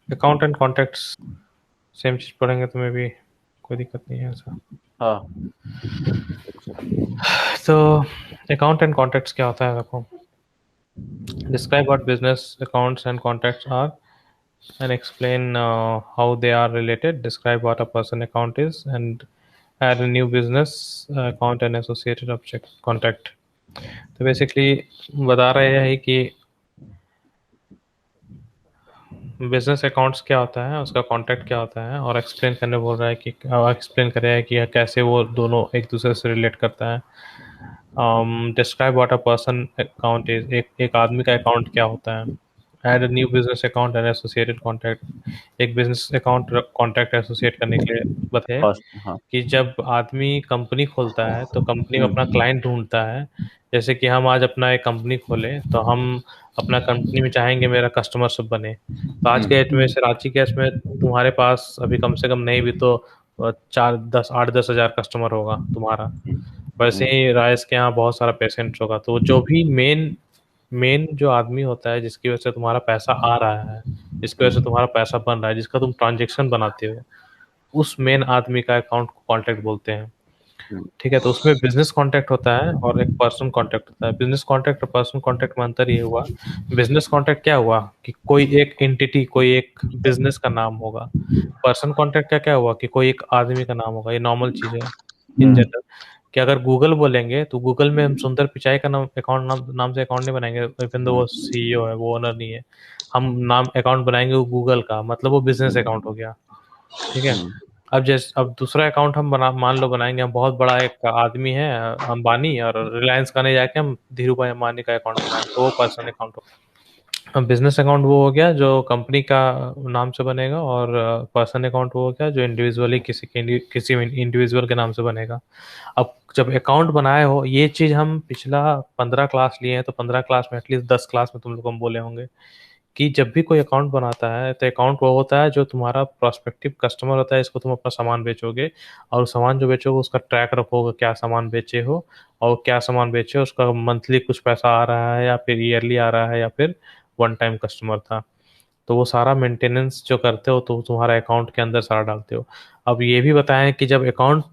Account and contacts same चीज पढ़ेंगे तो मैं भी कोई दिक्कत नहीं है ऐसा। हाँ। तो अकाउंट एंड कॉन्टैक्ट्स क्या होता है देखो। Describe what business accounts and contacts are and explain how they are related. Describe what a person account is and add a new business account and associated object contact. तो basically बता रहे हैं कि business accounts क्या होता है, उसका contact क्या होता है, और एक्सप्लेन करने बोल रहा है कि एक्सप्लेन करें कि कैसे वो दोनों एक दूसरे से रिलेट करता है। Describe what a person account is, एक आदमी का अकाउंट क्या होता है। Add a new business account and associated contact, एक बिजनेस अकाउंट कॉन्टैक्ट एसोसिएट करने के लिए बताए फर्स्ट, हाँ। कि जब आदमी कंपनी खोलता है तो कंपनी में अपना हम्म। क्लाइंट ढूंढता है। जैसे कि हम आज अपना एक कंपनी खोले तो हम अपना कंपनी में चाहेंगे मेरा कस्टमर सब बने। तो आज के डेट में रांची केस में तुम्हारे पास अभी कम से कम नहीं भी तो 4 10 8 10 हज़ार कस्टमर होगा तुम्हारा। वैसे हम्म। ही राइस के यहाँ बहुत सारा पेशेंट्स होगा, तो जो भी मेन मेन जो आदमी होता है जिसकी वजह से तुम्हारा पैसा आ रहा है, जिसकी वजह से तुम्हारा पैसा बन रहा है, जिसका तुम ट्रांजेक्शन बनाते हो, उस मेन आदमी का अकाउंट को कॉन्टैक्ट बोलते हैं। ठीक है, तो उसमें बिजनेस कॉन्टैक्ट होता है और एक पर्सन कॉन्टैक्ट होता है। बिजनेस कॉन्टैक्ट और पर्सन कॉन्टैक्ट में अंतर ये हुआ, बिजनेस कॉन्टैक्ट क्या हुआ कि कोई एक एंटिटी, कोई एक बिजनेस का नाम होगा। पर्सन कॉन्टैक्ट क्या क्या हुआ कि कोई एक आदमी का नाम होगा। ये नॉर्मल चीज है इन हम्म। जनरल। कि अगर गूगल बोलेंगे तो गूगल में हम सुंदर पिचाई का नाम से अकाउंट नहीं बनाएंगे, इवन दो वो सीईओ है, वो ओनर नहीं है। हम नाम अकाउंट बनाएंगे वो गूगल का, मतलब वो बिजनेस अकाउंट हो गया। ठीक है। अब दूसरा अकाउंट हम मान लो बनाएंगे, हम बहुत बड़ा एक आदमी है अंबानी, और रिलायंस का नहीं जाके हम धीरू भाई अंबानी का अकाउंट बनाएंगे, तो वो पर्सनल अकाउंट हो। अब बिजनेस अकाउंट वो हो गया जो कंपनी का नाम से बनेगा, और पर्सन अकाउंट वो हो गया जो इंडिविजुअली किसी इंडिविजुअल के नाम से बनेगा। अब जब अकाउंट बनाए हो, ये चीज हम पिछला 15 क्लास लिए हैं, तो 15 क्लास में एटलीस्ट 10 क्लास में तुम लोग को हम बोले होंगे कि जब भी कोई अकाउंट बनाता है तो अकाउंट वो होता है जो तुम्हारा प्रोस्पेक्टिव कस्टमर होता है, इसको तुम अपना सामान बेचोगे, और सामान जो बेचोगे उसका ट्रैक रखोगे, क्या सामान बेचे हो और क्या सामान बेचे हो, उसका मंथली कुछ पैसा आ रहा है या फिर ईयरली आ रहा है या फिर वन टाइम कस्टमर था। तो वो सारा मेंटेनेंस जो करते हो तो तुम्हारा अकाउंट के अंदर सारा डालते हो। अब ये भी बताएं कि जब अकाउंट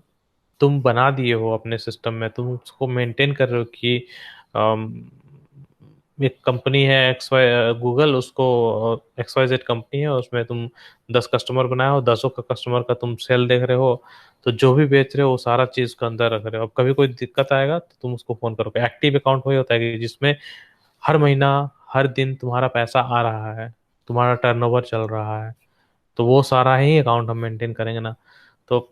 तुम बना दिए हो अपने सिस्टम में, तुम उसको मेंटेन कर रहे हो कि अम, एक कंपनी है एक्स वाई गूगल, उसको एक्स वाई जेड कंपनी है, उसमें तुम 10 कस्टमर बनाए हो, 10 का कस्टमर का तुम सेल देख रहे हो, तो जो भी बेच रहे हो वो सारा चीज के अंदर रख रहे हो। अब कभी कोई दिक्कत आएगा तो तुम उसको फोन करोगे। एक्टिव अकाउंट वही होता है कि जिसमें हर महीना, हर दिन तुम्हारा पैसा आ रहा है, तुम्हारा टर्नओवर चल रहा है, तो वो सारा ही अकाउंट हम मेंटेन करेंगे ना। तो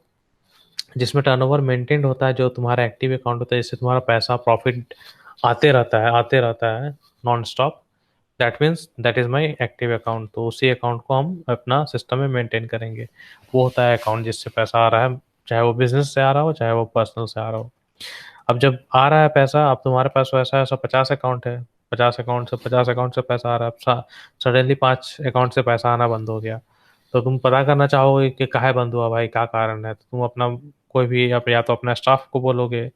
जिसमें टर्नओवर मेंटेन होता है, जो तुम्हारा एक्टिव अकाउंट होता है, जिससे तुम्हारा पैसा प्रॉफिट आते रहता है non stop, that means that is my active account. तो उसी अकाउंट को हम अपना सिस्टम में मेंटेन करेंगे। वो होता है अकाउंट जिससे पैसा आ रहा है, चाहे वो बिजनेस से आ रहा हो चाहे वो पर्सनल से आ रहा हो। अब जब आ रहा है पैसा, अब तुम्हारे पास वैसा ऐसा 50 अकाउंट है, 50 अकाउंट से पैसा आ रहा है, अब सडनली 5 अकाउंट से पैसा आना बंद हो गया, तो तुम पता करना चाहोगे कि काहे बंद हुआ भाई, क्या कारण है। तो तुम अपना कोई भी या तो अपना स्टाफ को बोलोगे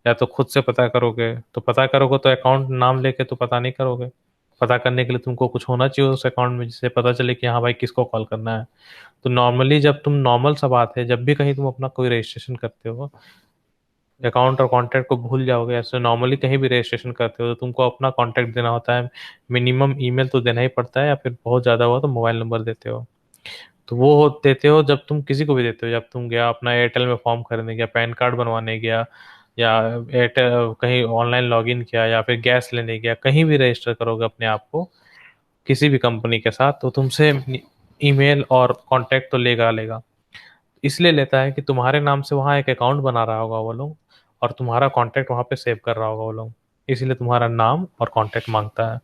या तो खुद से पता करोगे। तो पता करोगे तो अकाउंट नाम लेके तो पता नहीं करोगे। पता करने के लिए तुमको कुछ होना चाहिए उस अकाउंट में जिससे पता चले कि हाँ भाई किसको कॉल करना है। तो नॉर्मली जब तुम नॉर्मल सा बात है, जब भी कहीं तुम अपना कोई रजिस्ट्रेशन करते हो, अकाउंट और कॉन्टैक्ट को भूल जाओगे। ऐसे नॉर्मली कहीं भी रजिस्ट्रेशन करते हो तो तुमको अपना कॉन्टैक्ट देना होता है, मिनिमम ईमेल तो देना ही पड़ता है, या फिर बहुत ज़्यादा हुआ तो मोबाइल नंबर देते हो। तो वो देते हो जब तुम किसी को भी देते हो, जब तुम गया अपना एयरटेल में फॉर्म भरने गया, पैन कार्ड बनवाने गया, या एयरटेल कहीं ऑनलाइन लॉगिन किया, या फिर गैस लेने गया, कहीं भी रजिस्टर करोगे अपने आप को किसी भी कंपनी के साथ, तो तुमसे ईमेल और कांटेक्ट तो लेगा लेगा। इसलिए लेता है कि तुम्हारे नाम से वहाँ एक अकाउंट बना रहा होगा वो लोग, और तुम्हारा कांटेक्ट वहाँ पे सेव कर रहा होगा वो लोग, इसीलिए तुम्हारा नाम और कांटेक्ट मांगता है।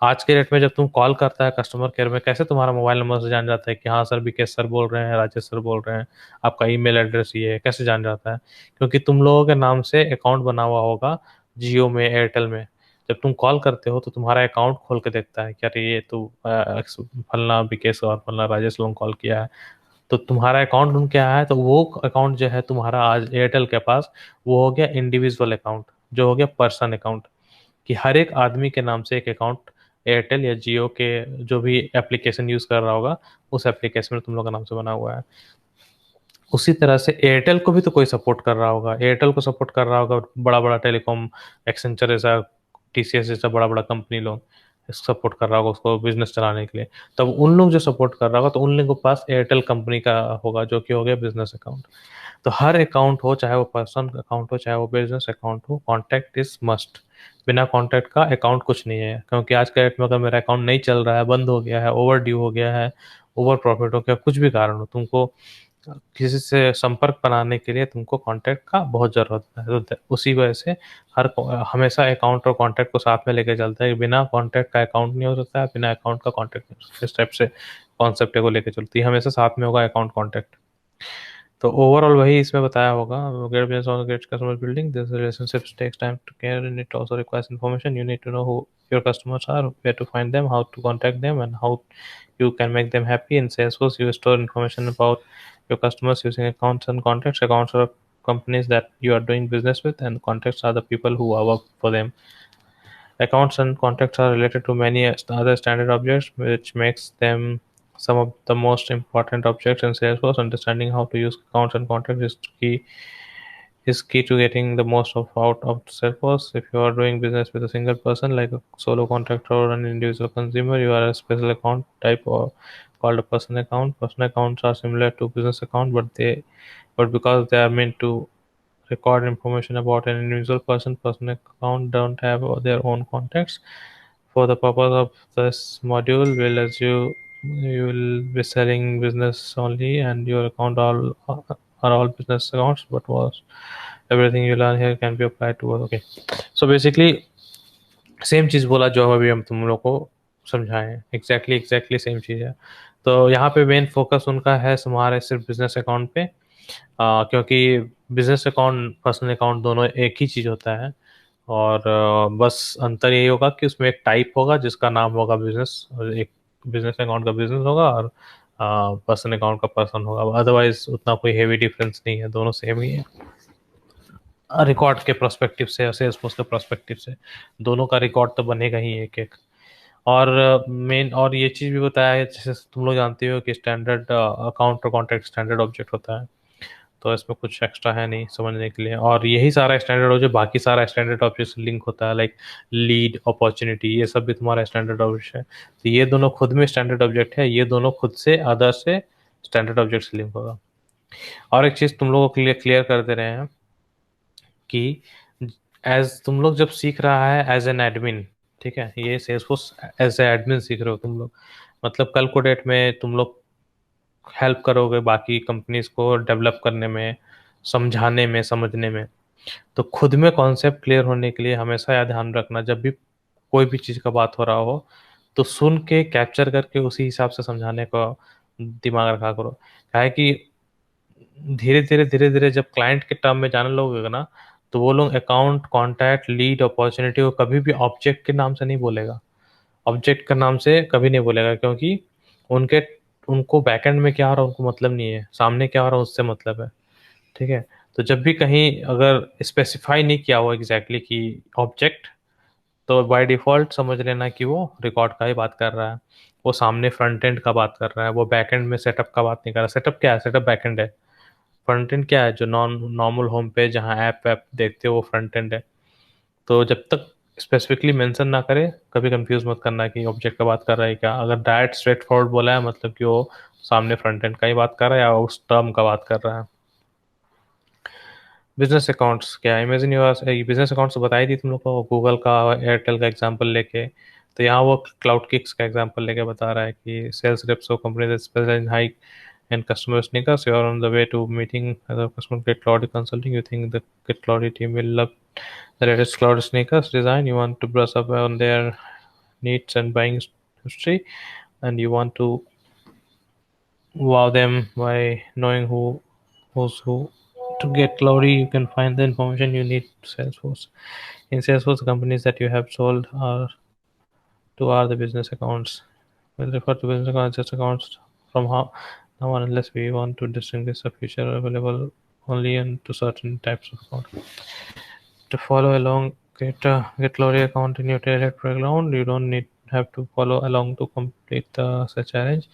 आज के डेट में जब तुम कॉल करता है कस्टमर केयर में, कैसे तुम्हारा मोबाइल नंबर से जान जाता है कि हाँ सर विकेश सर बोल रहे हैं, राजेश सर बोल रहे हैं, आपका ईमेल एड्रेस ये है, कैसे जान जाता है? क्योंकि तुम लोगों के नाम से अकाउंट बना हुआ होगा जियो में, एयरटेल में। जब तुम कॉल करते हो तो तुम्हारा अकाउंट खोल के देखता है कि अरे ये तो फलना विकेश और फलना राजेश लोगों कॉल किया है, तो तुम्हारा अकाउंट उनके यहाँ है, तो वो अकाउंट जो है तुम्हारा आज एयरटेल के पास, वो हो गया इंडिविजुअल अकाउंट, जो हो गया पर्सन अकाउंट, कि हर एक आदमी के नाम से एक अकाउंट एयरटेल या जियो के जो भी एप्लीकेशन यूज़ कर रहा होगा उस एप्लीकेशन में तुम लोग का नाम से बना हुआ है। उसी तरह से एयरटेल को भी तो कोई सपोर्ट कर रहा होगा, एयरटेल को सपोर्ट कर रहा होगा बड़ा बड़ा टेलीकॉम, एक्सेंचर जैसा, टीसीएस जैसा बड़ा बड़ा कंपनी लोग सपोर्ट कर रहा होगा उसको बिजनेस चलाने के लिए। तब उन लोग जो सपोर्ट कर रहा होगा तो उन लोगों के पास एयरटेल कंपनी का होगा जो कि हो गया बिजनेस अकाउंट। तो हर अकाउंट हो, चाहे वो पर्सनल अकाउंट हो चाहे वो बिजनेस अकाउंट हो, कॉन्टैक्ट इज मस्ट। बिना कॉन्टैक्ट का अकाउंट कुछ नहीं है, क्योंकि आज के डेट में अगर मेरा अकाउंट नहीं चल रहा है, बंद हो गया है, ओवर ड्यू हो गया है, ओवर प्रॉफिट हो गया, कुछ भी कारण हो, तुमको किसी से संपर्क बनाने के लिए तुमको कांटेक्ट का बहुत जरूरत है। तो उसी वजह से हर हमेशा अकाउंट और कांटेक्ट को साथ में लेके चलता है। बिना कांटेक्ट का अकाउंट नहीं हो सकता है, बिना अकाउंट का कांटेक्ट नहीं हो सकता। इस टाइप से कॉन्सेप्ट को लेके चलती है, हमेशा साथ में होगा अकाउंट कांटेक्ट। तो ओवरऑल वही इसमें बताया होगा। Get business on great customer building, this relationships takes time to care and it also requires information. You need to know who your customers are, where to find them, how to contact them, and how you can make them happy. In Salesforce, you store information about your customers using accounts and contacts. Accounts are companies that you are doing business with, and contacts are the people who are work for them. Accounts and contacts are related to many other standard objects, which makes them some of the most important objects in Salesforce. Understanding how to use accounts and contacts is key to getting the most out of Salesforce. If you are doing business with a single person, like a solo contractor or an individual consumer, you are a special account type or called a personal account. Personal accounts are similar to business account, but because they are meant to record information about an individual person, personal account don't have their own contacts. For the purpose of this module, will assume you will be selling business only, and your account all are all business accounts. But was everything you learn here can be applied to okay. So basically same चीज़ बोला जो अभी हम तुम लोग को समझाएं, exactly same चीज़ है। तो यहाँ पे मेन फोकस उनका है हमारे सिर्फ बिजनेस अकाउंट पे, क्योंकि बिजनेस अकाउंट पर्सनल अकाउंट दोनों एक ही चीज़ होता है। और बस अंतर यही होगा कि उसमें एक टाइप होगा जिसका नाम होगा बिजनेस, और एक बिजनेस अकाउंट का बिजनेस होगा, और पर्सनल अकाउंट का पर्सन होगा। अदरवाइज उतना कोई हेवी डिफरेंस नहीं है, दोनों सेम ही है रिकॉर्ड के प्रोस्पेक्टिव से और सेल्सफोर्स के प्रोस्पेक्टिव से। दोनों का रिकॉर्ड तो बनेगा ही एक एक। और मेन और ये चीज़ भी बताया है, जैसे तुम लोग जानते हो कि स्टैंडर्ड अकाउंट और कॉन्ट्रैक्ट स्टैंडर्ड ऑब्जेक्ट होता है, तो इसमें कुछ एक्स्ट्रा है नहीं समझने के लिए। और यही सारा स्टैंडर्ड ऑब्जेक्ट बाकी सारा स्टैंडर्ड ऑब्जेक्ट से लिंक होता है, लाइक लीड, अपॉर्चुनिटी, ये सब भी तुम्हारा स्टैंडर्ड ऑब्जेक्ट है। तो ये दोनों खुद में स्टैंडर्ड ऑब्जेक्ट है, ये दोनों खुद से अदर से स्टैंडर्ड ऑब्जेक्ट से लिंक होगा। और एक चीज़ तुम लोगों के लिए क्लियर कर दे रहे हैं कि एज तुम लोग जब सीख रहा है एज एन एडमिन, ठीक है, ये सेल्सफोर्स एज ए एडमिन सीख रहे हो तुम लोग, मतलब कल को डेट में तुम लोग हेल्प करोगे बाकी कंपनीज को डेवलप करने में, समझाने में, समझने में। तो खुद में कॉन्सेप्ट क्लियर होने के लिए हमेशा यह ध्यान रखना, जब भी कोई भी चीज़ का बात हो रहा हो तो सुन के कैप्चर करके उसी हिसाब से समझाने का दिमाग रखा करो। क्या है कि धीरे धीरे जब क्लाइंट के टर्म में जाने लोगे ना, तो वो लोग अकाउंट, कॉन्टैक्ट, लीड, अपॉर्चुनिटी को कभी भी ऑब्जेक्ट के नाम से नहीं बोलेगा, ऑब्जेक्ट का नाम से कभी नहीं बोलेगा, क्योंकि उनके उनको बैकएंड में क्या हो रहा है उनको मतलब नहीं है, सामने क्या हो रहा है उससे मतलब है। ठीक है, तो जब भी कहीं अगर स्पेसिफाई नहीं किया हुआ एग्जैक्टली कि ऑब्जेक्ट, तो बाय डिफॉल्ट समझ लेना कि वो रिकॉर्ड का ही बात कर रहा है, वो सामने फ्रंट एंड का बात कर रहा है, वो बैक एंड में सेटअप का बात नहीं कर रहा। सेटअप क्या है? सेटअप बैक एंड है। फ्रंट एंड क्या है? जो नॉर्मल होम पेज जहाँ ऐप वैप देखते हो वो फ्रंट एंड है। तो जब तक स्पेसिफिकली मेंशन ना करे कभी कंफ्यूज मत करना कि ऑब्जेक्ट का बात कर रहा है क्या। अगर डायरेक्ट स्ट्रेट फॉरवर्ड बोला है मतलब कि वो सामने फ्रंट एंड का ही बात कर रहा है या उस टर्म का बात कर रहा है। बिजनेस अकाउंट्स क्या है? इमेजिन यूर बिजनेस अकाउंट्स तो बताई थी तुम लोग को, गूगल का, एयरटेल का एग्जांपल लेके। तो यहाँ वो क्लाउड किक्स का एग्जांपल लेके बता रहा है कि sales reps of companies that specialize in high and customer sneakers, you are on the way to meeting other customer Get Cloudy consulting. You think the Get Cloudy team will love the latest cloud sneakers design. You want to brush up on their needs and buying history, and you want to wow them by knowing who's who. To get Cloudy, you can find the information you need to Salesforce. In Salesforce, the companies that you have sold are the business accounts. We'll refer to business accounts as just accounts from now on, unless we want to distinguish a feature available only to certain types of account. To follow along, get Glory account in your tailored background. You don't need have to follow along to complete the such challenge.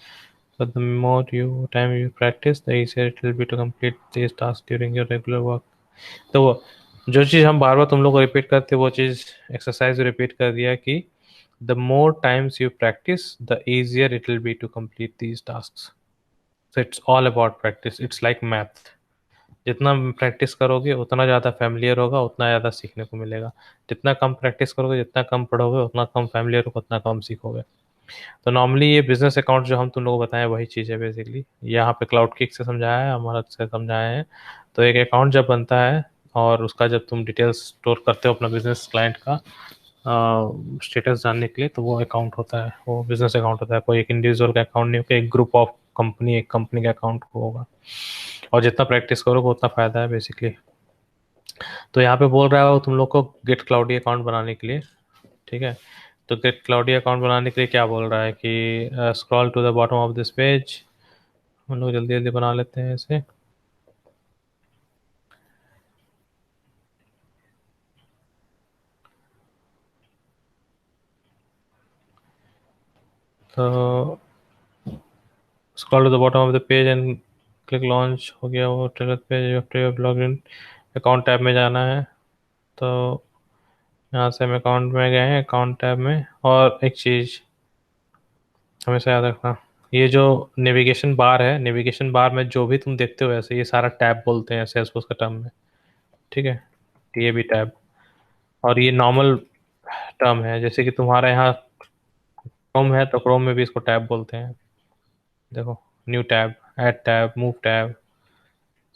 So the more you time you practice, the easier it will be to complete these tasks during your regular work. तो जो चीज़ हम बार बार तुम लोग को repeat करते वो चीज़ exercise repeat कर दिया कि the more times you practice the easier it will be to complete these tasks. So it's all about practice. It's like math. जितना प्रैक्टिस करोगे उतना ज़्यादा फैमिलियर होगा, उतना ज़्यादा सीखने को मिलेगा। जितना कम प्रैक्टिस करोगे, जितना कम पढ़ोगे, उतना कम फैमिलियर होगा, उतना कम सीखोगे। तो नॉर्मली ये बिजनेस अकाउंट जो हम तुम लोगों को बताएं वही चीज़ है बेसिकली। यहाँ पे क्लाउड किक से समझाया है, हमारा से समझाया है। तो एक अकाउंट जब बनता है और उसका जब तुम डिटेल्स स्टोर करते हो अपना बिजनेस क्लाइंट का स्टेटस जानने के लिए, तो वो अकाउंट होता है, वो बिजनेस अकाउंट होता है। कोई एक इंडिविजुअल का अकाउंट नहीं होगा, एक ग्रुप ऑफ कंपनी, एक कंपनी का अकाउंट होगा। और जितना प्रैक्टिस करोगे उतना फ़ायदा है बेसिकली। तो यहाँ पे बोल रहा है वो तुम लोग को गेट क्लाउडी अकाउंट बनाने के लिए, ठीक है। तो गेट क्लाउडी अकाउंट बनाने के लिए क्या बोल रहा है कि scroll to the bottom of this page. हम लोग जल्दी जल्दी बना लेते हैं इसे। तो scroll to the bottom of the page and click launch. हो गया वो trailer page. After log in account tab में जाना है। तो यहाँ से हम अकाउंट में गए हैं, अकाउंट टैब में। और एक चीज़ हमेशा याद रखना, ये जो नेविगेशन बार है, नेविगेशन बार में जो भी तुम देखते हो ऐसे, ये सारा टैब बोलते हैं सेल्सफोर्स का टर्म में, ठीक है। ये भी टैब, और ये नॉर्मल टर्म है। जैसे कि तुम्हारे यहाँ क्रोम है तो क्रोम में भी इसको टैब बोलते हैं। देखो, new tab, add tab, move tab.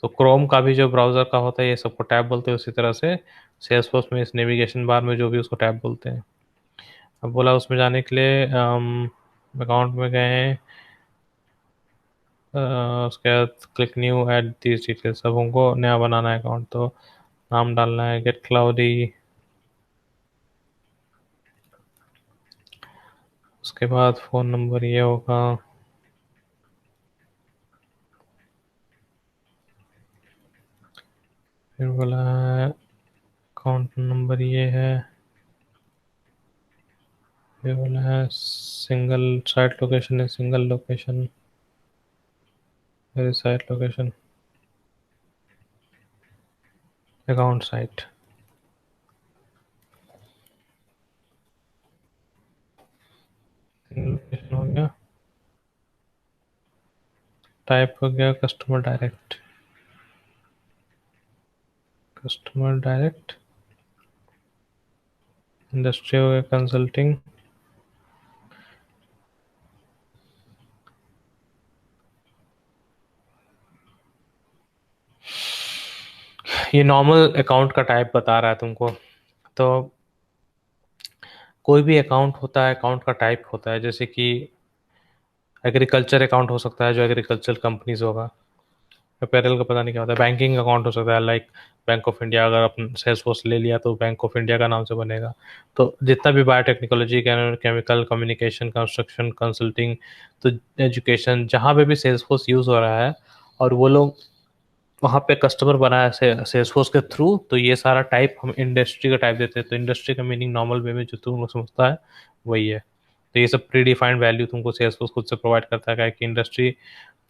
तो क्रोम का भी जो ब्राउज़र का होता है ये सबको टैब बोलते हैं। उसी तरह से सेल्सफोर्स में इस नेविगेशन बार में जो भी उसको टैब बोलते हैं। अब बोला उसमें जाने के लिए अकाउंट में गए हैं। उसके बाद click new add these details. अब हमको नया बनाना है अकाउंट, तो नाम डालना है गेट क्लाउडी। उसके बाद फ़ोन नंबर ये होगा, फिर बोला है अकाउंट नंबर ये है, फिर बोला है सिंगल साइट लोकेशन है, सिंगल लोकेशन, फिर site location, account site. Location हो गया, टाइप हो गया customer direct, customer direct. Industry हो गया कंसल्टिंग। ये नॉर्मल अकाउंट का टाइप बता रहा है तुमको। तो कोई भी अकाउंट होता है, अकाउंट का टाइप होता है। जैसे कि एग्रीकल्चर अकाउंट हो सकता है, जो एग्रीकल्चर कंपनीज होगा। अपैरल का पता नहीं क्या होता है। बैंकिंग अकाउंट हो सकता है, लाइक बैंक ऑफ इंडिया। अगर अपन सेल्सफोर्स ले लिया तो बैंक ऑफ इंडिया का नाम से बनेगा। तो जितना भी biotechnology, chemical, communication, construction, consulting, तो एजुकेशन, जहाँ पे भी सेल्सफोर्स यूज़ हो रहा है और वो लोग वहाँ पे कस्टमर बनाया सेल्सफोर्स के थ्रू, तो ये सारा टाइप हम इंडस्ट्री का टाइप देते हैं। तो इंडस्ट्री का मीनिंग नॉर्मल वे में जो तुम लोग समझता है वही है। तो ये सब प्री डिफाइंड वैल्यू तुमको सेल्सफोर्स खुद से प्रोवाइड करता है, क्या कि industry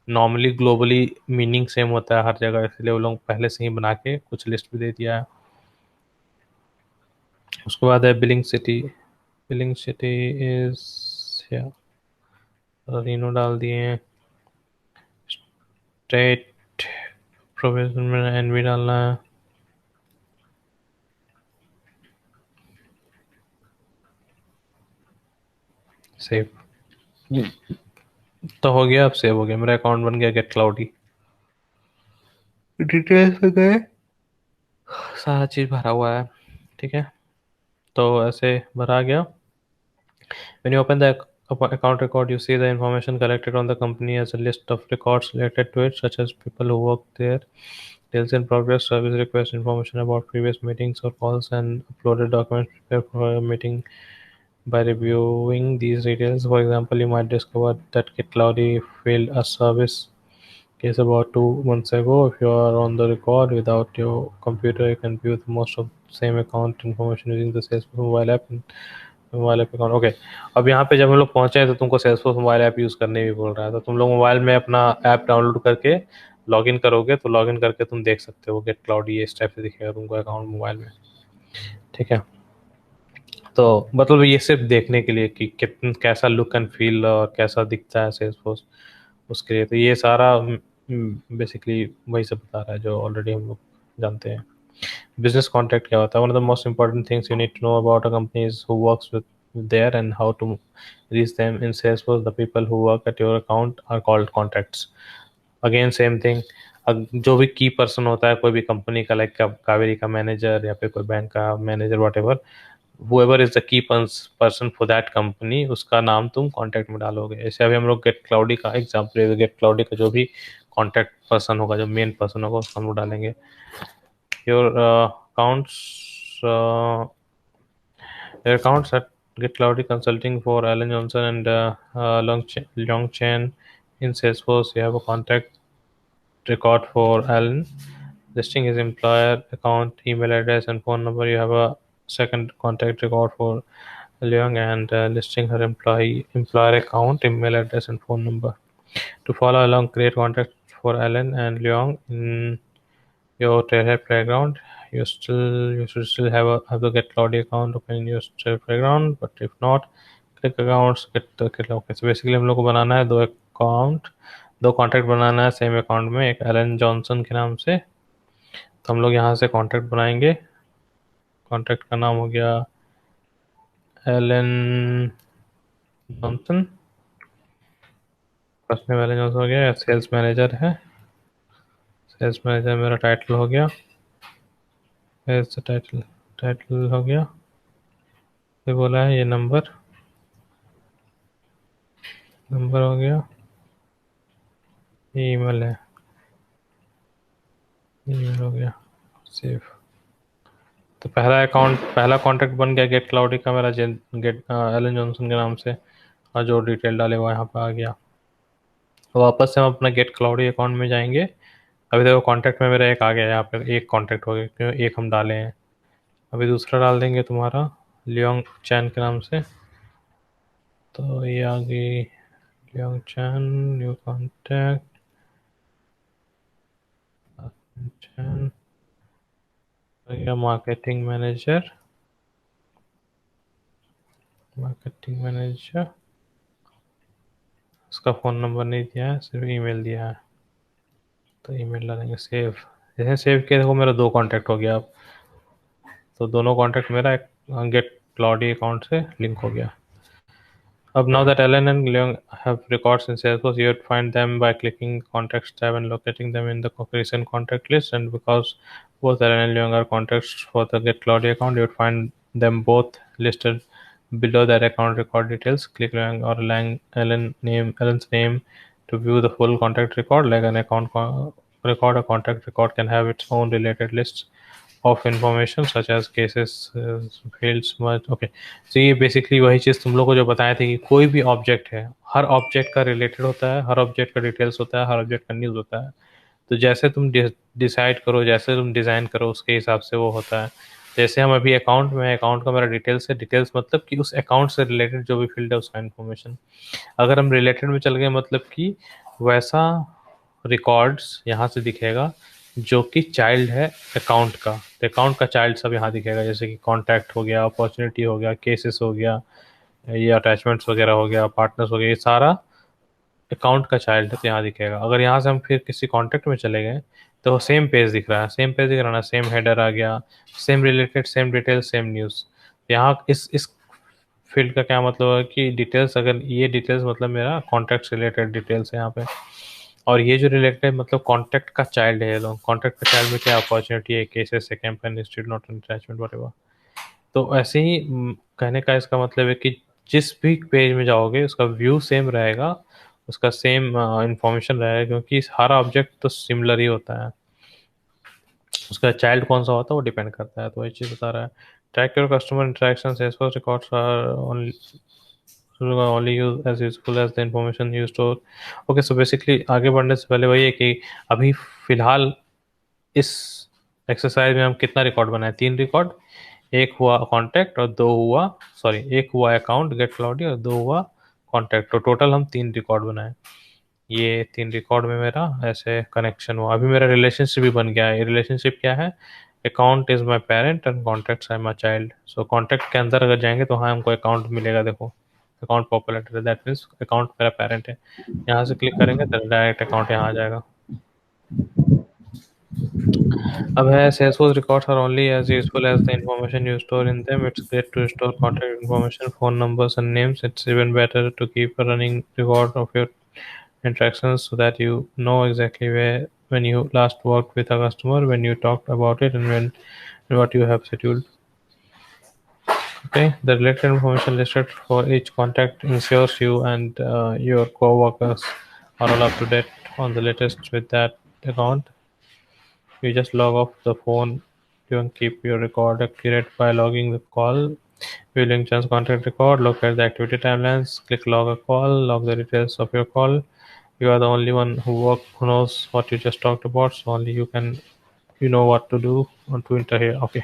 normally globally meaning same होता है हर जगह, इसलिए वो लोग पहले से ही बना के कुछ लिस्ट भी दे दिया है। उसके बाद है billing city. Billing city is Reno डाल दिए हैं। स्टेट प्रोविजन में एनवी डालना है। सेव। तो हो गया, अब सेव हो गया, मेरा अकाउंट बन गया गेट क्लाउडी। डिटेल्स में गए, सारा चीज़ भरा हुआ है, ठीक है। तो ऐसे भरा गया। When you open the account record, you see the information collected on the company as a list of records related to it, such as people who work there, deals in progress, service request, information about previous meetings or calls, and uploaded documents prepared for a meeting. By reviewing these details, for example, you might discover that GitCloudy failed a service case about 2 months ago. If you are on the record without your computer, you can view the most of the same account information using the Salesforce mobile app. Mobile app account, okay. अब यहाँ पे जब हम लोग पहुंचे हैं तो तुमको सेल्सफोर्स मोबाइल ऐप यूज़ करने भी बोल रहा है, तो तुम लोग मोबाइल में अपना ऐप डाउनलोड करके लॉगिन करोगे, तो लॉगिन करके तुम देख सकते हो गेट क्लाउड, ये इस टाइप से दिखेगा तुमको अकाउंट मोबाइल में। ठीक है, तो मतलब ये सिर्फ देखने के लिए कि कितना कैसा लुक एंड फील और कैसा दिखता है सेल्सफोर्स, उसके लिए। तो ये सारा बेसिकली वही सब बता रहा है जो ऑलरेडी हम लोग जानते हैं। बिजनेस कॉन्टैक्ट क्या होता है? One of the most important things you need to know about a company is who works with there and how to reach them in Salesforce. The people who work at your account are called contacts. Again same thing, जो भी की person होता है कोई भी company का, like Kaveri का manager या फिर कोई बैंक का manager, what ever, whoever is the key person for that company, उसका नाम तुम कॉन्टैक्ट में डालोगे। ऐसे अभी हम लोग गेट क्लाउडी का एग्जाम्पल है, गेट क्लाउडी का जो भी कॉन्टैक्ट पर्सन होगा, जो मेन पर्सन होगा, उसका हम लोग डालेंगे। Your accounts your accounts at GitCloud Consulting for Alan Johnson and Long Chen in Salesforce. You have a contact record for Alan, listing his employer account, email address, and phone number. You have a second contact record for Leong and listing her employer account, email address, and phone number. To follow along, create contact for Alan and Leong in your Trailhead playground. You should still have the get Cloudy account open in your Trailhead playground, but if not, click accounts get the get okay. So basically हम लोग को बनाना है दो account, दो contact बनाना है same account में, एक Elon Johnson के नाम से। तो हम लोग यहाँ से कॉन्टैक्ट बनाएंगे, कॉन्टैक्ट का नाम हो गया Alan Johnson, first name Alan Johnson हो गया, सेल्स मैनेजर है, सेल्स मैनेजर मेरा टाइटल हो गया, टाइटल टाइटल हो गया, फिर बोला है ये नंबर, नंबर हो गया, ये ईमेल है, ईमेल हो गया, सेव। तो पहला अकाउंट, पहला कॉन्टैक्ट बन गया गेट क्लाउडी का मेरा, गेट एलन जॉनसन के नाम से, और जो डिटेल डाले हुआ यहाँ पे आ गया। तो वापस से हम अपना गेट क्लाउडी अकाउंट में जाएंगे। अभी देखो कॉन्टैक्ट में मेरा एक आ गया, यहाँ पे एक कॉन्टैक्ट हो गया, क्यों एक हम डाले हैं। अभी दूसरा डाल देंगे तुम्हारा लियोंग चैन के नाम से, तो ये आ गई लियोंग चैन, न्यू कॉन्टैक्ट चैन, मार्केटिंग मैनेजर, मार्केटिंग मैनेजर, उसका फ़ोन नंबर नहीं दिया है, सिर्फ ईमेल दिया है, तो ईमेल डालेंगे सेव। जैसे सेव किया देखो मेरा दो कॉन्टैक्ट हो गया अब, तो दोनों कॉन्टैक्ट मेरा एक गेट क्लाउडी अकाउंट से लिंक हो गया। Now that Ellen and Leon have records in Salesforce, you would find them by clicking Contacts tab and locating them in the recent contact list. And because both Ellen and Leon are contacts for the Get Cloudy account, you would find them both listed below that account record details. Click Leon or Ellen's name to view the full contact record. Like an record, a contact record can have its own related lists of information such as cases, fields, much okay। तो ये basically वही चीज़ तुम लोग को जो बताया था कि कोई भी ऑब्जेक्ट है, हर ऑब्जेक्ट का रिलेटेड होता है, हर ऑब्जेक्ट का डिटेल्स होता है, हर ऑब्जेक्ट का न्यूज़ होता है। तो जैसे तुम डिसाइड करो, जैसे तुम डिज़ाइन करो, उसके हिसाब से वो होता है। जैसे हम अभी अकाउंट में, अकाउंट का मेरा डिटेल्स है, डिटेल्स मतलब कि उस अकाउंट से रिलेटेड जो भी फील्ड है उसका इन्फॉर्मेशन। अगर हम रिलेटेड में चल गए मतलब कि वैसा रिकॉर्ड्स यहाँ से दिखेगा जो कि चाइल्ड है अकाउंट का, तो अकाउंट का चाइल्ड सब यहाँ दिखेगा, जैसे कि कॉन्टैक्ट हो गया, अपॉर्चुनिटी हो गया, केसेस हो गया, ये अटैचमेंट्स वगैरह हो गया, पार्टनर्स हो गया, ये सारा अकाउंट का चाइल्ड है, तो यहाँ दिखेगा। अगर यहाँ से हम फिर किसी कॉन्टैक्ट में चले गए तो सेम पेज दिख रहा है, सेम पेज दिख रहा है ना, सेम हेडर आ गया, same related, same detail, same news. यहाँ इस फील्ड का क्या मतलब है कि डिटेल्स, अगर ये डिटेल्स मतलब मेरा कॉन्टैक्ट से रिलेटेड डिटेल्स है यहाँ पे, और ये जो रिलेटेड मतलब कॉन्टैक्ट का चाइल्ड है, लोग कॉन्टैक्ट का चाइल्ड में क्या अपॉर्चुनिटी है, केसेस है, campaign, history, not attachment, whatever. तो ऐसे ही कहने का इसका मतलब है कि जिस भी पेज में जाओगे उसका व्यू सेम रहेगा, उसका सेम इंफॉर्मेशन रहेगा, क्योंकि हर ऑब्जेक्ट तो सिमिलर ही होता है, उसका चाइल्ड कौन सा होता है वो डिपेंड करता है। तो ये चीज़ बता रहा है। Track your customer interaction, Salesforce records are only use as useful as the information you store। Okay, so basically आगे बढ़ने से पहले वही है कि अभी फिलहाल इस एक्सरसाइज में हम कितना रिकॉर्ड बनाए, 3 रिकॉर्ड। एक हुआ कॉन्टैक्ट और दो हुआ, सॉरी, एक हुआ अकाउंट गेट क्लाउडी और दो हुआ कॉन्टैक्ट, तो टोटल हम 3 रिकॉर्ड बनाए। ये 3 रिकॉर्ड में मेरा ऐसे कनेक्शन हुआ। अभी मेरा रिलेशनशिप भी बन गया है। ये रिलेशनशिप क्या है? Account is my parent and contacts are my child. So contact के अंदर अगर जाएंगे तो हाँ हमको अकाउंट मिलेगा। देखो account populated, that means account मेरा पेरेंट है। यहाँ से क्लिक करेंगे तो डायरेक्ट अकाउंट यहाँ आ जाएगा। अब है Salesforce records are only as useful as the information you store in them. It's great to store contact information, phone numbers, and names. It's even better to keep a running record of your interactions so that you know exactly where when you last worked with a customer, when you talked about it, and when and what you have scheduled. Okay, the related information listed for each contact ensures you and your co-workers are all up to date on the latest with that account. You just log off the phone. You can keep your record accurate by logging the call. Viewing chance contact record, look at the activity timelines, click log a call, log the details of your call. You are the only one who knows what you just talked about, so only you know what to do or to enter here. Okay.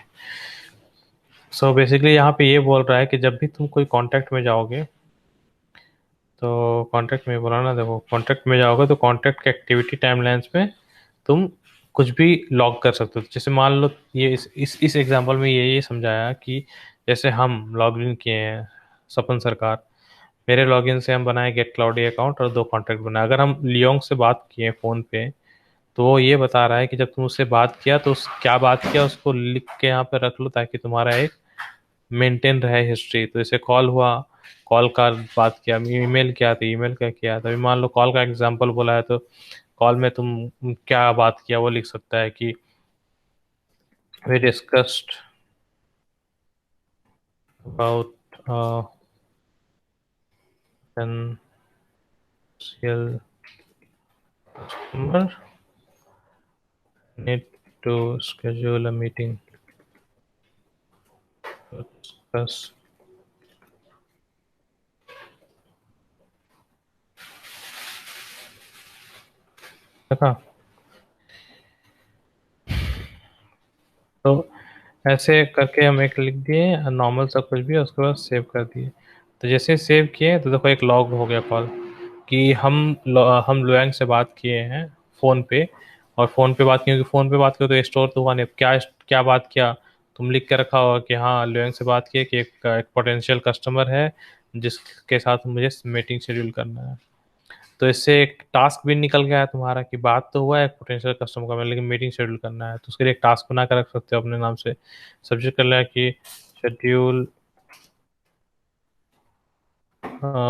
So basically यहाँ पे ये बोल रहा है कि जब भी तुम कोई कॉन्टैक्ट में जाओगे, तो कॉन्टैक्ट में बोला ना, देखो कॉन्टैक्ट में जाओगे तो कॉन्टैक्ट के एक्टिविटी टाइमलाइंस में तुम कुछ भी लॉग कर सकते हो। जैसे मान लो ये इस एग्जांपल में ये समझाया कि जैसे हम लॉग इन किए हैं, सपन सरकार, मेरे लॉगिन से हम बनाए गेट क्लाउडी अकाउंट और 2 कॉन्टैक्ट बनाए। अगर हम लियोंग से बात किए फ़ोन पे, तो वो ये बता रहा है कि जब तुम उससे बात किया तो क्या बात किया उसको लिख के यहाँ पे रख लो, ताकि तुम्हारा एक मेंटेन रहे हिस्ट्री। तो जैसे कॉल हुआ, कॉल का बात किया, ईमेल किया था, ईमेल का किया था। अभी मान लो कॉल का एग्जांपल बोला है, तो कॉल में तुम क्या बात किया वो लिख सकता है कि we discussed about potential customer, need to schedule a meeting to discuss। देखा? तो ऐसे करके हम एक लिख दिए नॉर्मल सा कुछ भी, उसके बाद सेव कर दिए। तो जैसे सेव किए तो देखो एक लॉग हो गया कॉल कि हम लोयांग से बात किए हैं फ़ोन पे। और फ़ोन पे बात की, क्योंकि फ़ोन पे बात करो तो स्टोर तो हुआ नहीं। अब क्या क्या बात किया, तुम लिख के रखा होगा कि हाँ लोयांग से बात की है कि एक पोटेंशियल कस्टमर है जिसके साथ मुझे मीटिंग शेड्यूल करना है। तो इससे एक टास्क भी निकल गया है तुम्हारा कि बात तो हुआ है पोटेंशियल कस्टमर का, लेकिन मीटिंग शेड्यूल करना है। तो उसके लिए एक टास्क बना कर रख सकते हो अपने नाम से। सब्जेक्ट कर लिया कि शेड्यूल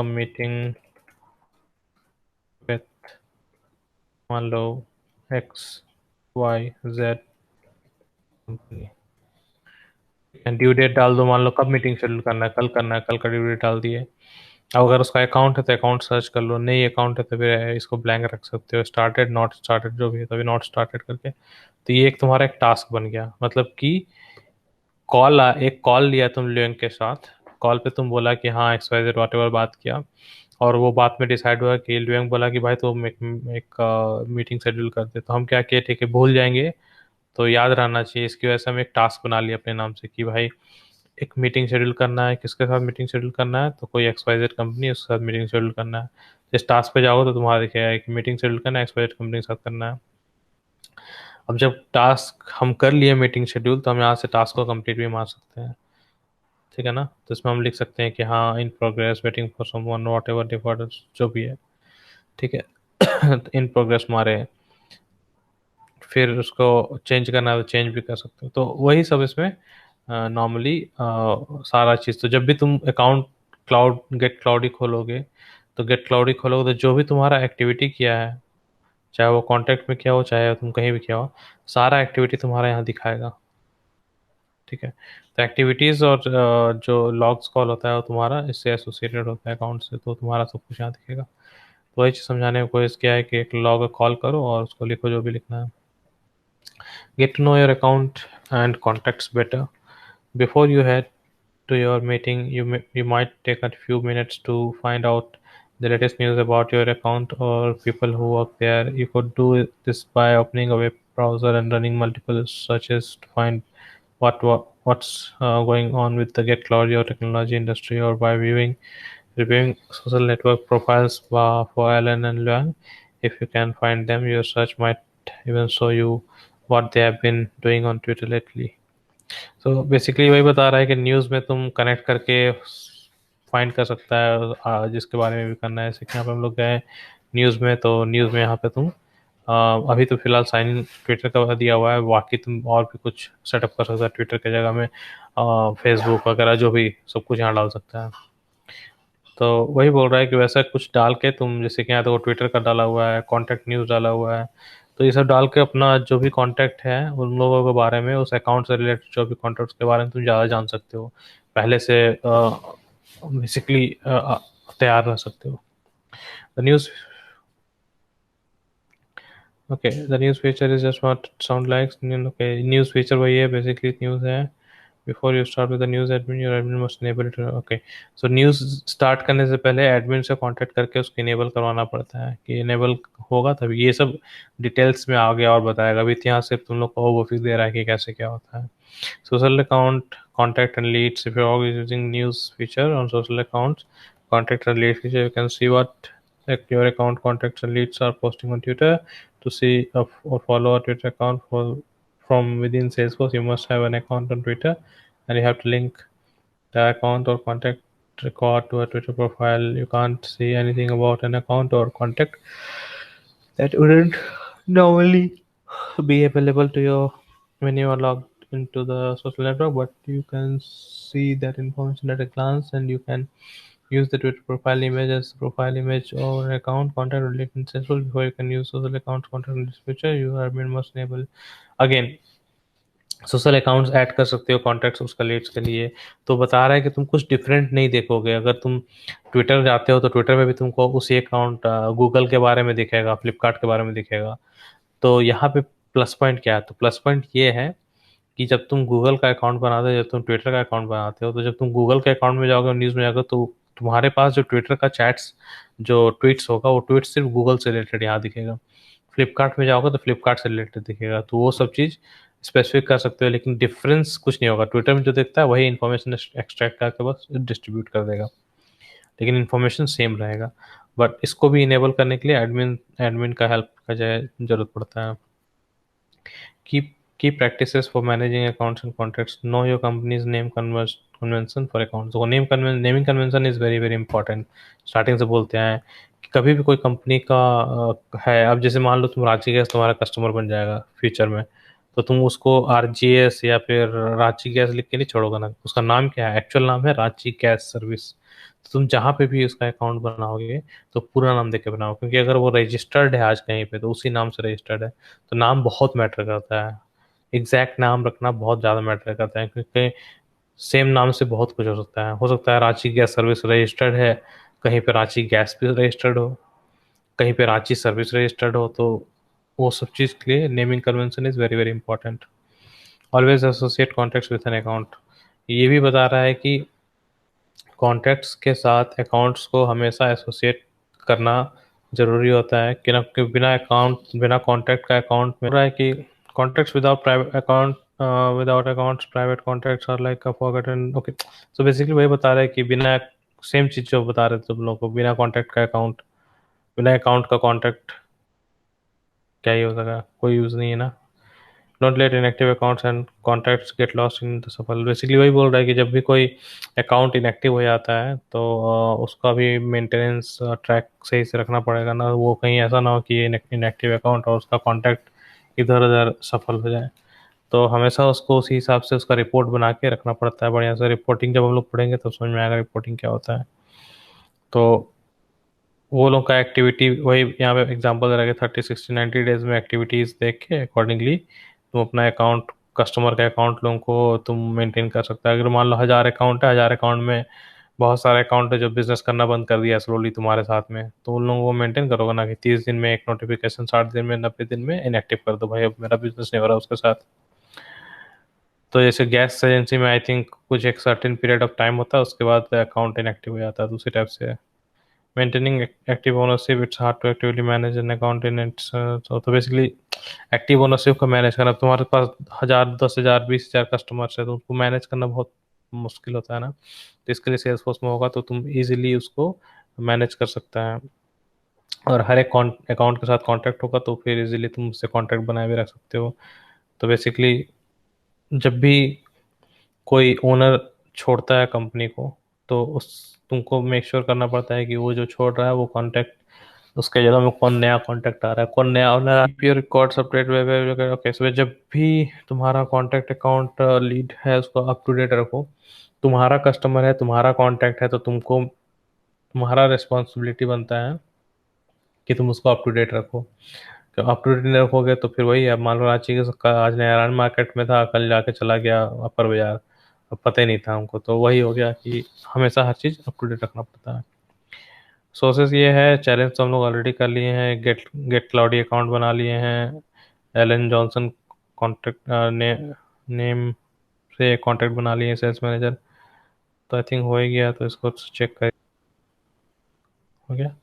मीटिंग विथ, मान लो X Y Z company, and due date डाल दो। मान लो कब मीटिंग शेड्यूल करना है, कल करना है, कल का ड्यू डेट डाल दिए। अब अगर उसका अकाउंट है तो अकाउंट सर्च कर लो, नहीं अकाउंट है तो फिर इसको ब्लैंक रख सकते हो, स्टार्टेड नॉट स्टार्टेड जो भी है, तभी नॉट स्टार्टेड करके। तो ये एक तुम्हारा एक टास्क बन गया। मतलब कि एक कॉल लिया तुम लियोंग के साथ, कॉल पे तुम बोला कि हाँ X Y Z whatever बात किया, और वो बात में डिसाइड हुआ कि लियोंग बोला कि भाई तुम एक मीटिंग शेड्यूल कर दे। तो हम क्या किए, ठीक है भूल जाएंगे तो याद रहना चाहिए, इसकी वजह से हम एक टास्क बना लिया अपने नाम से कि भाई एक मीटिंग शेड्यूल करना है। किसके साथ मीटिंग शेड्यूल करना है? तो कोई एक्स वाई जेड कंपनी, उसके साथ मीटिंग शेड्यूल करना है। इस टास्क पे जाओगे तो तुम्हारा दिखेगा एक मीटिंग शेड्यूल करना है, एक्स वाई जेड कंपनी के साथ करना है। अब जब टास्क हम कर लिए मीटिंग शेड्यूल, तो हम यहाँ से टास्क को कंप्लीट भी मार सकते हैं। ठीक है ना? तो इसमें हम लिख सकते हैं कि हाँ in progress, waiting for someone, what ever default जो भी है। ठीक है। इन प्रोग्रेस मारे, फिर उसको चेंज करना है तो चेंज भी कर सकते हो। तो वही सब इसमें नॉर्मली सारा चीज़। तो जब भी तुम अकाउंट क्लाउड गेट क्लाउडी खोलोगे, तो गेट क्लाउडी खोलोगे तो जो भी तुम्हारा एक्टिविटी किया है, चाहे वो कॉन्टैक्ट में किया हो चाहे तुम कहीं भी किया हो, सारा एक्टिविटी तुम्हारा यहाँ दिखाएगा। ठीक है? तो एक्टिविटीज़ और जो लॉग्स कॉल होता है वो तुम्हारा इससे एसोसिएटेड होता है अकाउंट से, तो तुम्हारा सब कुछ यहाँ दिखेगा। तो वही चीज़ समझाने की कोशिश किया है कि एक लॉग कॉल करो और उसको लिखो जो भी लिखना है। Get to know your account and contacts better. Before you head to your meeting, you might take a few minutes to find out the latest news about your account or people who work there. You could this by opening a web browser and running multiple searches to find going on with the technology or technology industry, or by reviewing social network profiles for Alan and Luang. If you can find them, your search might even show you what they have been doing on Twitter lately. So basically वही बता रहा है कि news में तुम connect करके find कर सकता है जिसके बारे में भी करना है। जैसे कि यहाँ पे हम लोग गए न्यूज़ में, तो न्यूज़ में यहाँ पे तुम अभी तो फिलहाल साइन इन ट्विटर का दिया हुआ है, बाकी तुम और भी कुछ सेटअप कर सकता है ट्विटर की जगह में, फेसबुक वगैरह जो भी सब कुछ यहाँ डाल सकता है। तो वही बोल रहा है कि वैसा कुछ डाल के तुम, जैसे कि यहाँ तो ट्विटर का डाला हुआ है, कॉन्टैक्ट न्यूज़ डाला हुआ है, तो ये सब डाल के अपना जो भी कॉन्टैक्ट है उन लोगों के बारे में, उस अकाउंट से रिलेटेड जो भी कॉन्टैक्ट के बारे में तुम ज़्यादा जान सकते हो, पहले से बेसिकली तैयार रह सकते हो। The news okay, the news feature is just what sound like. Okay, news feature वही है, बेसिकली न्यूज़ है। Before you start with the news admin, your admin must enable it. Okay, so news start करने से पहले admin से contact करके उसको enable करवाना पड़ता है, कि इनेबल होगा तभी ये सब डिटेल्स में आगे और बताएगा। अभी यहाँ सिर्फ तुम लोग को ओवरव्यू दे रहा है कि कैसे क्या होता है। Social account contact and leads. If you're always using news feature on social accounts, contact and lead feature, you can see what your account contacts and leads are posting on Twitter. To see or follow a Twitter account from within Salesforce, you must have an account on Twitter, and you have to link the account or contact record to a Twitter profile. You can't see anything about an account or contact that wouldn't normally be available to you when you are logged into the social network, but you can see that information at a glance, and you can use the Twitter profile image as profile image or account contact related central before you can use social account contact in this feature. You admin must enable again social accounts add कर सकते हो contacts उसका let's के लिए। तो बता रहा है कि तुम कुछ डिफरेंट नहीं देखोगे। अगर तुम ट्विटर जाते हो तो ट्विटर में भी तुमको उसी अकाउंट गूगल के बारे में दिखेगा, फ्लिपकार्ट के बारे में दिखेगा। तो यहाँ पे प्लस पॉइंट क्या है? तो प्लस पॉइंट ये है कि जब तुम गूगल का अकाउंट बनाते हो, जब तुम ट्विटर का अकाउंट बनाते हो, तो जब तुम गूगल के अकाउंट में जाओगे और न्यूज़ में जाओगे, तो तुम्हारे पास जो ट्विटर का चैट्स जो ट्वीट्स होगा, वो ट्वीट सिर्फ गूगल से रिलेटेड यहाँ दिखेगा। फ्लिपकार्ट में जाओगे तो फ्लिपकार्ट से रिलेटेड दिखेगा। तो वो सब चीज़ स्पेसिफिक कर सकते हो, लेकिन डिफरेंस कुछ नहीं होगा। ट्विटर में जो दिखता है वही इन्फॉर्मेशन एक्सट्रैक्ट करके बस डिस्ट्रीब्यूट कर देगा, लेकिन इन्फॉर्मेशन सेम रहेगा। बट इसको भी इनेबल करने के लिए एडमिन एडमिन का हेल्प का जरूरत पड़ता है। Key practices for managing accounts and contacts. Know your company's name convention for accounts. So naming convention is very very important. Starting से बोलते हैं कि कभी भी कोई कंपनी का है, अब जैसे मान लो तुम रांची गैस तुम्हारा कस्टमर बन जाएगा फ्यूचर में, तो तुम उसको RGS या फिर रांची गैस लिख के नहीं छोड़ोगे ना। उसका नाम क्या है? एक्चुअल नाम है रांची गैस सर्विस। तो तुम जहाँ पे भी उसका अकाउंट बनाओगे तो पूरा नाम देके बनाओ, क्योंकि अगर वो रजिस्टर्ड है आज कहीं पे तो उसी नाम से रजिस्टर्ड है। तो नाम बहुत मैटर करता है, एग्जैक्ट नाम रखना बहुत ज़्यादा मैटर करता है, क्योंकि सेम नाम से बहुत कुछ हो सकता है रांची गैस सर्विस रजिस्टर्ड है, कहीं पे रांची गैस भी रजिस्टर्ड हो, कहीं पे रांची सर्विस रजिस्टर्ड हो। तो वो सब चीज़ के लिए naming convention is very very important. Always associate contacts with an account. ये भी बता रहा है कि कॉन्टैक्ट्स के साथ अकाउंट्स को हमेशा एसोसिएट करना ज़रूरी होता है, कि बिना अकाउंट बिना कॉन्टैक्ट का अकाउंट में रहा है कि contacts without private account without accounts private contacts are like a forgotten. Okay, so basically वही बता रहे हैं कि बिना सेम चीज़ जो बता रहे थे तुम लोग को, बिना कॉन्टैक्ट का अकाउंट, बिना अकाउंट का कॉन्टैक्ट क्या ही हो सका, कोई यूज़ नहीं है ना। Don't let inactive accounts and contacts get lost in the सफल। बेसिकली वही बोल रहा है कि जब भी कोई अकाउंट इनएक्टिव हो जाता है तो उसका भी मेंटेनेंस ट्रैक सही से रखना पड़ेगा ना। वो कहीं ऐसा ना हो कि ये इनएक्टिव अकाउंट और उसका कॉन्टैक्ट इधर उधर सफल हो जाए। तो हमेशा उसको उसी हिसाब से उसका रिपोर्ट बना के रखना पड़ता है बढ़िया से। रिपोर्टिंग जब हम लोग पढ़ेंगे तो समझ में आएगा रिपोर्टिंग क्या होता है। तो वो लोग का एक्टिविटी वही यहाँ पे एग्जांपल दे रहा है कि 30 60 90 डेज में एक्टिविटीज़ देख के अकॉर्डिंगली तुम अपना अकाउंट, कस्टमर के अकाउंट लोगों को तुम मेंटेन कर सकता है। अगर मान लो 1000 अकाउंट है, 1000 अकाउंट में बहुत सारे अकाउंट है जो बिजनेस करना बंद कर दिया स्लोली तुम्हारे साथ में, तो उन लोगों को मेंटेन करोगे ना कि 30 दिन में एक नोटिफिकेशन, 60 दिन में, 90 दिन में इनएक्टिव कर दो, भाई अब मेरा बिजनेस नहीं हो रहा उसके साथ। तो जैसे गैस एजेंसी में आई थिंक कुछ एक सर्टेन पीरियड ऑफ टाइम होता है, उसके बाद अकाउंट इनएक्टिव हो जाता है, दूसरी टाइप से है। Maintaining active ownership, it's hard to actively manage an account in its. तो बेसिकली एक्टिव ओनरशिप को मैनेज करना, तुम्हारे पास 1000, 10,000, 20,000 कस्टमर्स है तो उनको मैनेज करना बहुत मुश्किल होता है ना। तो इसके लिए सेल्स फोर्स में होगा तो तुम इजीली उसको मैनेज कर सकता है, और हर एक अकाउंट के साथ कांटेक्ट होगा तो फिर इजीली तुम उससे कांटेक्ट बनाए भी रख सकते हो। तो बेसिकली जब भी कोई ओनर छोड़ता है कंपनी को, तो उस तुमको मेक श्योर करना पड़ता है कि वो जो छोड़ रहा है वो कांटेक्ट, उसके जगह में कौन नया कांटेक्ट आ रहा है, कौन नया owner. Keep your record separate way. Okay, so जब भी तुम्हारा कांटेक्ट अकाउंट लीड है उसको अप टू डेट रखो। तुम्हारा कस्टमर है, तुम्हारा कांटेक्ट है, तो तुमको तुम्हारा रिस्पॉन्सिबिलिटी बनता है कि तुम उसको अप टू डेट रखो। तो अप टू डेट नहीं रखोगे तो फिर वही है, मान लो रांची का आज नारायण मार्केट में था, कल जाके चला गया अपर बाजार, अब पता ही नहीं था हमको, तो वही हो गया कि हमेशा हर चीज़ अप टू डेट रखना पड़ता है। सोर्सेस ये है, चैलेंज तो हम लोग ऑलरेडी कर लिए हैं, गेट गेट क्लाउडी अकाउंट बना लिए हैं, एलन जॉनसन कॉन्टेक्ट नेम से कॉन्टेक्ट बना लिए सेल्स मैनेजर। तो आई थिंक हो ही गया, तो इसको चेक कर। हो गया।